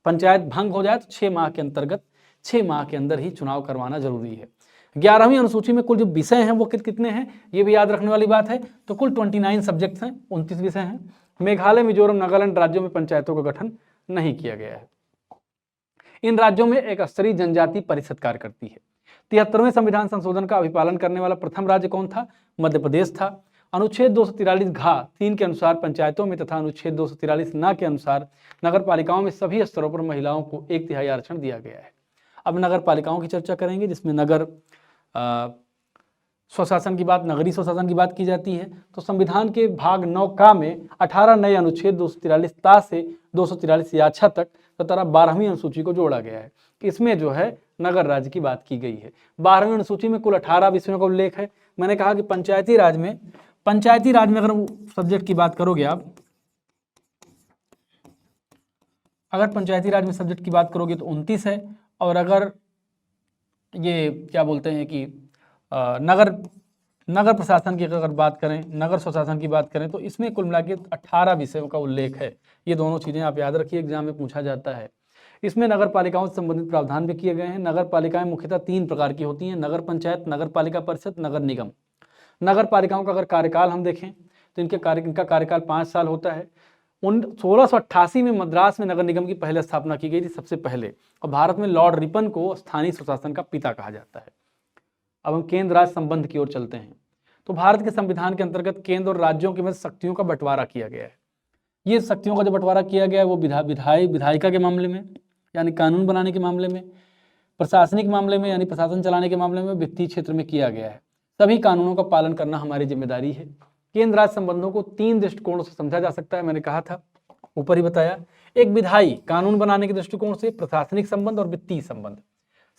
पंचायत भंग हो जाए तो 6 माह के अंदर ही चुनाव करवाना जरूरी है। 11वीं अनुसूची में कुल जो विषय हैं वो कितने हैं, ये भी याद रखने वाली बात है। तो कुल 29 सब्जेक्ट्स हैं, 29 विषय हैं। मेघालय, मिजोरम, नागालैंड राज्यों में पंचायतों का गठन नहीं किया गया है। इन राज्यों में एक स्तरीय जनजाति परिषद कार्य करती है। 73वें संविधान संशोधन का अभिपालन करने वाला प्रथम राज्य कौन था? मध्य प्रदेश था। अनुच्छेद 243(घ)(3) के अनुसार पंचायतों में तथा अनुच्छेद 243(न) के अनुसार नगर पालिकाओं में सभी स्तरों पर महिलाओं को 1/3 आरक्षण दिया गया है। अब नगर पालिकाओं की चर्चा करेंगे, जिसमें नगर स्वशासन की बात, नगरीय स्वशासन की बात की जाती है। तो संविधान के भाग 9 में 18 नए अनुच्छेद 243 से 243 तक तथा 12वीं अनुसूची को जोड़ा गया है। इसमें जो है नगर राज्य की बात की गई है। 12वीं अनुसूची में कुल 18 विषयों का उल्लेख है। मैंने कहा कि पंचायती राज में अगर सब्जेक्ट की बात करोगे आप, अगर पंचायती राज में सब्जेक्ट की बात करोगे तो 29 है, और अगर ये क्या बोलते हैं कि नगर प्रशासन की अगर बात करें, नगर स्वशासन की बात करें, तो इसमें कुल मिला के 18 विषयों का उल्लेख है। ये दोनों चीज़ें आप याद रखिए, एग्जाम में पूछा जाता है। इसमें नगर पालिकाओं से संबंधित प्रावधान भी किए गए हैं। नगर पालिकाएं मुख्यतः 3 प्रकार की होती हैं: नगर पंचायत, नगर पालिका परिषद, नगर निगम। नगर पालिकाओं का अगर कार्यकाल हम देखें तो इनका कार्यकाल 5 साल होता है। 1688 में मद्रास में नगर निगम की पहले स्थापना की गई थी, सबसे पहले। और भारत में लॉर्ड रिपन को स्थानीय सुशासन का पिता कहा जाता है। अब हम केंद्र राज्य संबंध की ओर चलते हैं। तो भारत के संविधान के अंतर्गत केंद्र और राज्यों के मध्य शक्तियों का बंटवारा किया गया है। ये शक्तियों का जो बंटवारा किया गया है वो विधायिका के मामले में यानी कानून बनाने के मामले में, प्रशासनिक मामले में यानी प्रशासन चलाने के मामले में, वित्तीय क्षेत्र में किया गया है। सभी कानूनों का पालन करना हमारी जिम्मेदारी है। केंद्र राज्य संबंधों को 3 दृष्टिकोणों से समझा जा सकता है, मैंने कहा था, ऊपर ही बताया। एक विधायी कानून बनाने के दृष्टिकोण से, प्रशासनिक संबंध और वित्तीय संबंध।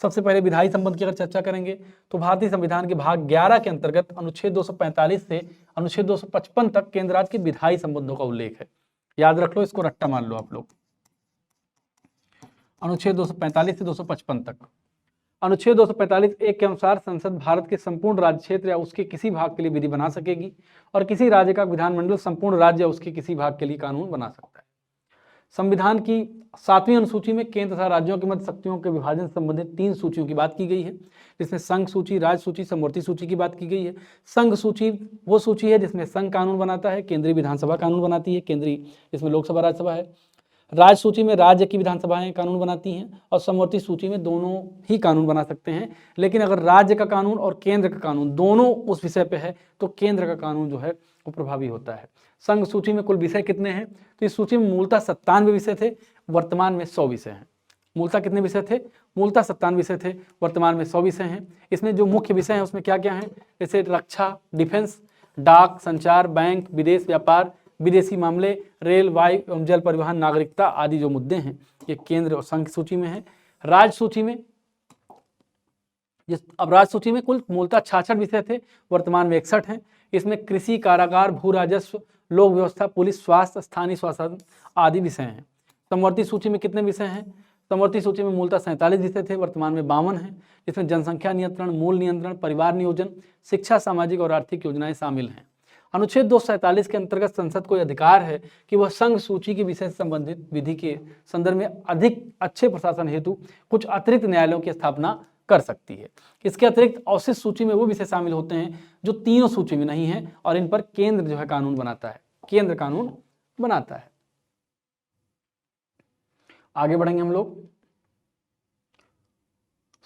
सबसे पहले विधायी संबंध की अगर चर्चा करेंगे तो भारतीय संविधान के भाग 11 के अंतर्गत अनुच्छेद 245 से अनुच्छेद 255 तक केंद्र राज्य के विधायी संबंधों का उल्लेख है। याद रख लो, इसको रट्टा मान लो आप लोग। अनुच्छेद 245 से 255 तक। अनुच्छेद 245(1) के अनुसार संसद भारत के संपूर्ण राज्य क्षेत्र या उसके किसी भाग के लिए विधि बना सकेगी और किसी राज्य का विधानमंडल संपूर्ण राज्य या उसके किसी भाग के लिए कानून बना सकता है। संविधान की 7वीं अनुसूची में केंद्र तथा राज्यों के मध्य शक्तियों के विभाजन से संबंधित 3 सूचियों की बात की गई है, जिसमें संघ सूची, राज्य सूची, समवर्ती सूची की बात की गई है। संघ सूची वो सूची है जिसमें संघ कानून बनाता है, केंद्रीय विधानसभा कानून बनाती है, केंद्रीय जिसमें लोकसभा राज्यसभा है। राज्य सूची में राज्य की विधानसभाएं कानून बनाती हैं और समवर्ती सूची में दोनों ही कानून बना सकते हैं। लेकिन अगर राज्य का कानून और केंद्र का कानून दोनों उस विषय पे है तो केंद्र का कानून जो है वो प्रभावी होता है। संघ सूची में कुल विषय कितने हैं? तो इस सूची में मूलतः 97 विषय थे, वर्तमान में 100 विषय हैं। मूलतः कितने विषय थे? मूलतः 97 विषय थे, वर्तमान में 100 विषय हैं। इसमें जो मुख्य विषय हैं उसमें क्या क्या हैं? जैसे रक्षा, डिफेंस, डाक, संचार, बैंक, विदेश व्यापार, विदेशी मामले, रेल, वायु एवं जल परिवहन, नागरिकता आदि जो मुद्दे हैं ये केंद्र और संघ सूची में है। राज्य सूची में अब राज्य सूची में कुल मूलतः 66 विषय थे, वर्तमान में 61 हैं। इसमें कृषि, कारागार, भू राजस्व, लोक व्यवस्था, पुलिस, स्वास्थ्य, स्थानीय शासन आदि विषय हैं। समवर्ती सूची में कितने विषय हैं? समवर्ती सूची में मूलतः 47 विषय थे, वर्तमान में 52 हैं। इसमें जनसंख्या नियंत्रण, मूल नियंत्रण, परिवार नियोजन, शिक्षा, सामाजिक और आर्थिक योजनाएं शामिल हैं। अनुच्छेद 247 के अंतर्गत संसद को अधिकार है कि वह संघ सूची के विषय से संबंधित विधि के संदर्भ में अधिक अच्छे प्रशासन हेतु कुछ अतिरिक्त न्यायालयों की स्थापना कर सकती है। इसके अतिरिक्त अवशिष्ट सूची में वो विषय शामिल होते हैं जो तीनों सूची में नहीं है और इन पर केंद्र जो है कानून बनाता है, केंद्र कानून बनाता है। आगे बढ़ेंगे हम लोग।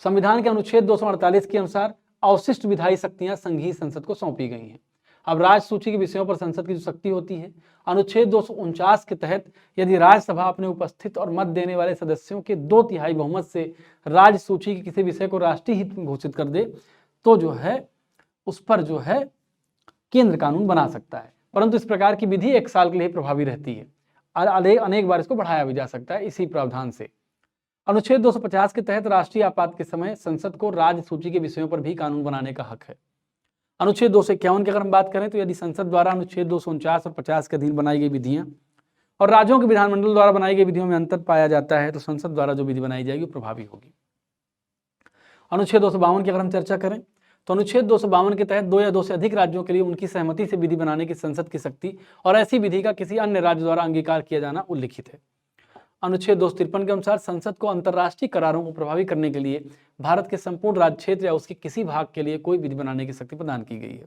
संविधान के अनुच्छेद 248 के अनुसार अवशिष्ट विधायी शक्तियां संघीय संसद को सौंपी गई हैं। अब राज्य सूची के विषयों पर संसद की जो शक्ति होती है, अनुच्छेद 249 के तहत यदि राज्यसभा अपने उपस्थित और मत देने वाले सदस्यों के 2/3 बहुमत से राज्य सूची के किसी विषय को राष्ट्रीय हित में घोषित कर दे तो जो है उस पर जो है केंद्र कानून बना सकता है। परंतु इस प्रकार की विधि 1 साल के लिए प्रभावी रहती है और अनेक बार इसको बढ़ाया भी जा सकता है इसी प्रावधान से। अनुच्छेद 250 के तहत राष्ट्रीय आपात के समय संसद को राज्य सूची के विषयों पर भी कानून बनाने का हक है। अनुच्छेद 251 की अगर हम बात करें तो यदि संसद द्वारा अनुच्छेद 249 और 50 के अधीन बनाई गई विधियां और राज्यों के विधानमंडल द्वारा बनाई गई विधियों में अंतर पाया जाता है तो संसद द्वारा जो विधि बनाई जाएगी वो प्रभावी होगी। अनुच्छेद 252 की अगर हम चर्चा करें तो अनुच्छेद 252 के तहत 2 या 2 से अधिक राज्यों के लिए उनकी सहमति से विधि बनाने की संसद की शक्ति और ऐसी विधि का किसी अन्य राज्य द्वारा अंगीकार किया जाना उल्लिखित है। अनुच्छेद 253 के अनुसार संसद को अंतर्राष्ट्रीय करारों को प्रभावी करने के लिए भारत के संपूर्ण राज्य क्षेत्र या उसके किसी भाग के लिए कोई विधि बनाने की शक्ति प्रदान की गई है।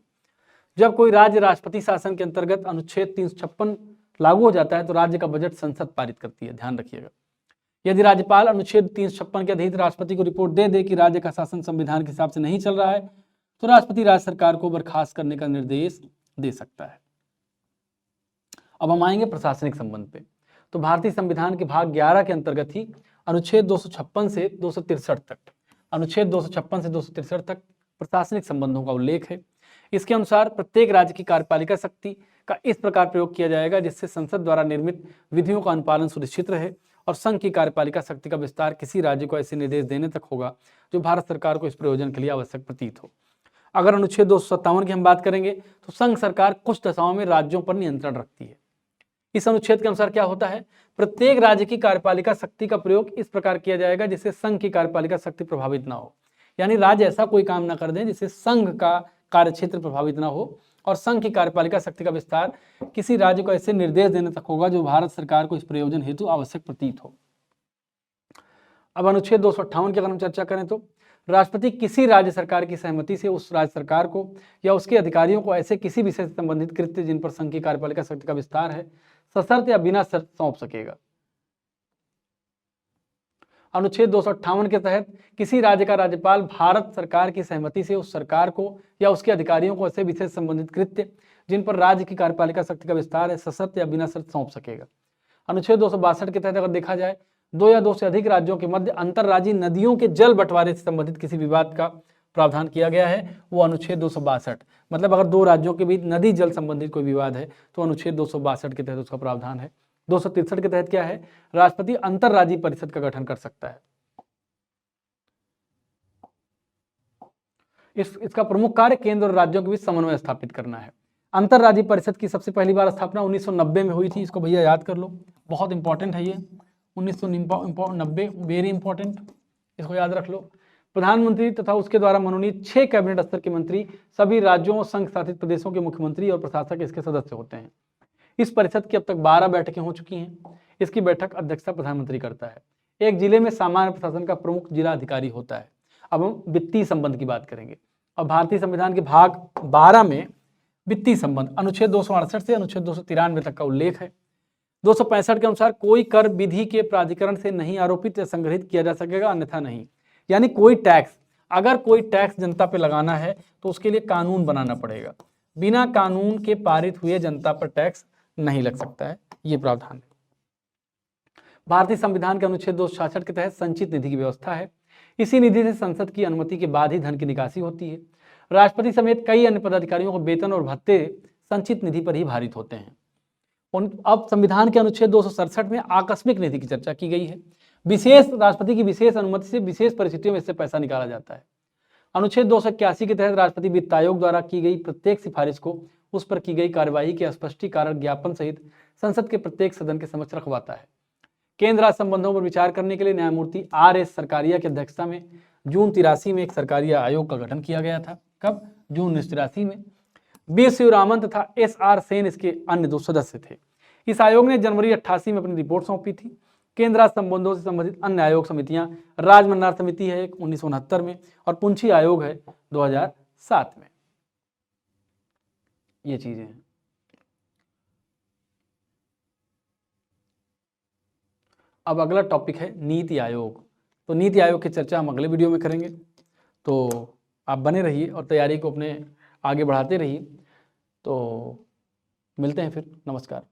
जब कोई राज्य राष्ट्रपति शासन के अंतर्गत अनुच्छेद 356 लागू हो जाता है तो राज्य का बजट संसद पारित करती है, ध्यान रखिएगा। यदि राज्यपाल अनुच्छेद 356 के अधीन राष्ट्रपति को रिपोर्ट दे दे कि राज्य का शासन संविधान के हिसाब से नहीं चल रहा है तो राष्ट्रपति राज्य सरकार को बर्खास्त करने का निर्देश दे सकता है। अब हम आएंगे प्रशासनिक संबंध पे। तो भारतीय संविधान के भाग 11 के अंतर्गत ही अनुच्छेद 256 से 263 तक, अनुच्छेद 256 से 263 तक प्रशासनिक संबंधों का उल्लेख है। इसके अनुसार प्रत्येक राज्य की कार्यपालिका शक्ति का इस प्रकार प्रयोग किया जाएगा जिससे संसद द्वारा निर्मित विधियों का अनुपालन सुनिश्चित रहे और संघ की कार्यपालिका शक्ति का विस्तार किसी राज्य को ऐसे निर्देश देने तक होगा जो भारत सरकार को इस प्रयोजन के लिए आवश्यक प्रतीत हो। अगर अनुच्छेद 257 की हम बात करेंगे तो संघ सरकार कुछ दशाओं में राज्यों पर नियंत्रण रखती है। इस अनुच्छेद के अनुसार क्या होता है? प्रत्येक राज्य की कार्यपालिका शक्ति का प्रयोग इस प्रकार किया जाएगा जिससे संघ की कार्यपालिका शक्ति प्रभावित ना हो, यानी राज्य ऐसा कोई काम ना कर दें जिससे संघ का कार्यक्षेत्र प्रभावित ना हो और संघ की कार्यपालिका शक्ति का विस्तार किसी राज्य को ऐसे निर्देश देने तक होगा जो भारत सरकार को इस प्रयोजन हेतु आवश्यक प्रतीत हो। अब अनुच्छेद 258 की अगर हम चर्चा करें तो राष्ट्रपति किसी राज्य सरकार की सहमति से उस राज्य सरकार को या उसके अधिकारियों को ऐसे किसी विषय से संबंधित कृत्य जिन पर संघ की कार्यपालिका शक्ति का विस्तार है सशर्त या बिना शर्त सौंप सकेगा। अनुच्छेद 258 के तहत किसी राज्य का राज्यपाल भारत सरकार की सहमति से उस सरकार को या उसके अधिकारियों को ऐसे विशेष संबंधित कृत्य जिन पर राज्य की कार्यपालिका शक्ति का विस्तार है सशर्त या बिना शर्त सौंप सकेगा। अनुच्छेद 262 के तहत अगर देखा जाए, दो या दो से अधिक राज्यों के मध्य अंतर्राज्यीय नदियों के जल बंटवारे से संबंधित किसी विवाद का प्रावधान किया गया है, वो अनुच्छेद 262। मतलब अगर दो राज्यों के बीच नदी जल संबंधित कोई विवाद है तो अनुच्छेद 262 के तहत उसका प्रावधान है। 263 के तहत क्या है, राष्ट्रपति अंतर्राज्यीय परिषद का गठन कर सकता है। इसका प्रमुख कार्य केंद्र और राज्यों के बीच समन्वय स्थापित करना है। अंतर्राज्यीय परिषद की सबसे पहली बार स्थापना 1990 में हुई थी, इसको भैया याद कर लो, बहुत इंपॉर्टेंट है ये। 1990 वेरी इंपॉर्टेंट, इसको याद रख लो। प्रधानमंत्री तथा उसके द्वारा मनोनीत 6 कैबिनेट स्तर के मंत्री सभी राज्यों और संघ शासित प्रदेशों के मुख्यमंत्री और प्रशासक इसके सदस्य होते हैं। इस परिषद की अब तक 12 बैठकें हो चुकी हैं। इसकी बैठक अध्यक्षता प्रधानमंत्री करता है। एक जिले में सामान्य प्रशासन का प्रमुख जिला अधिकारी होता है। अब हम वित्तीय संबंध की बात करेंगे। अब भारतीय संविधान के भाग 12 में वित्तीय संबंध अनुच्छेद 268 से अनुच्छेद 293 तक का उल्लेख है। 265 के अनुसार कोई कर विधि के प्राधिकरण से नहीं आरोपित या संग्रहित किया जा सकेगा, अन्यथा नहीं। यानी कोई टैक्स, अगर कोई टैक्स जनता पे लगाना है तो उसके लिए कानून बनाना पड़ेगा। बिना कानून के पारित हुए जनता पर टैक्स नहीं लग सकता है, ये प्रावधान है। भारतीय संविधान के अनुच्छेद 266 के तहत संचित निधि की व्यवस्था है। इसी निधि से संसद की अनुमति के बाद ही धन की निकासी होती है। राष्ट्रपति समेत कई अन्य पदाधिकारियों को वेतन और भत्ते संचित निधि पर ही भारित होते हैं। अब संविधान के अनुच्छेद 267 में आकस्मिक निधि की चर्चा की गई है। विशेष राष्ट्रपति की विशेष अनुमति से विशेष परिस्थितियों में इससे पैसा निकाला जाता है। अनुच्छेद 281 के तहत राष्ट्रपति वित्त आयोग द्वारा की गई प्रत्येक सिफारिश को उस पर की गई कार्यवाही के स्पष्टीकरण ज्ञापन सहित संसद के प्रत्येक सदन के समक्ष रखवाता है। केंद्र राज्य संबंधों पर विचार करने के लिए न्यायमूर्ति R.S. सरकारिया की अध्यक्षता में जून 83 में एक सरकारिया आयोग का गठन किया गया था। कब? जून 1983 में। बी शिवरामन तथा S.R. सेन इसके अन्य 2 सदस्य थे। इस आयोग ने जनवरी 88 में अपनी रिपोर्ट सौंपी थी। केंद्र राज्य संबंधों से संबंधित अन्य आयोग समितियां राजमन्नार समिति है 1969 में और पुंछी आयोग है 2007 में। ये चीजें हैं। अब अगला टॉपिक है नीति आयोग। तो नीति आयोग की चर्चा हम अगले वीडियो में करेंगे, तो आप बने रहिए और तैयारी को अपने आगे बढ़ाते रहिए। तो मिलते हैं फिर, नमस्कार।